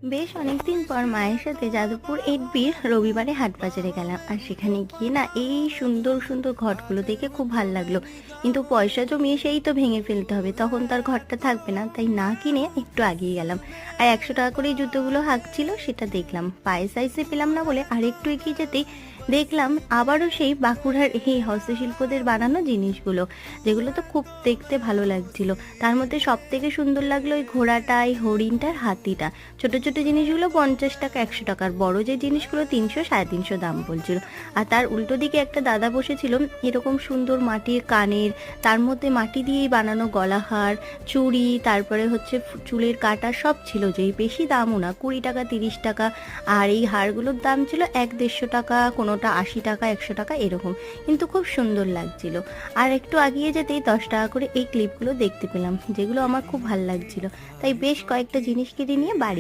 বেশ অনেকদিন পর মায়ের সাথে যাদবপুর 8B রবিবারে হাট বাজারে গেলাম, আর সেখানে গিয়ে না এই সুন্দর সুন্দর ঘটগুলো দেখে খুব ভাল লাগলো। কিন্তু পয়সা জমিয়ে সেই তো ভেঙে ফেলতে হবে, তখন তার ঘরটা থাকবে না, তাই না কিনে একটু আগিয়ে গেলাম। আর 100 টাকা করে জুতোগুলো হাঁকছিল, সেটা দেখলাম। পায়ের সাইজে পেলাম না বলে আর একটু এগিয়ে যেতেই দেখলাম আবারও সেই বাঁকুড়ার এই হস্তশিল্পদের বানানো জিনিসগুলো, যেগুলো তো খুব দেখতে ভালো লাগছিল। তার মধ্যে সব থেকে সুন্দর লাগলো ওই ঘোড়াটা, এই হরিণটার, হাতিটা। ছোট ছোট জিনিসগুলো 50 টাকা, 100 টাকার। বড় যে জিনিসগুলো 300, 350 দাম বলছিল। আর তার উল্টো দিকে একটা দাদা বসেছিল, এরকম সুন্দর মাটির কানের, তার মধ্যে মাটি দিয়েই বানানো গলাহার, চুড়ি, তারপরে হচ্ছে চুলের কাটা সব ছিল, যেই বেশি দামও না, 20 টাকা, 30 টাকা। আর এই হারগুলোর দাম ছিল 100-150 টাকা, কোনোটা 80 টাকা, 100 টাকা এরকম। কিন্তু খুব সুন্দর লাগছিল। আর একটু আগিয়ে যেতেই 10 টাকা করে এই ক্লিপগুলো দেখতে পেলাম, যেগুলো আমার খুব ভালো লাগছিল। তাই বেশ কয়েকটা জিনিস কিনে নিয়ে বাড়ি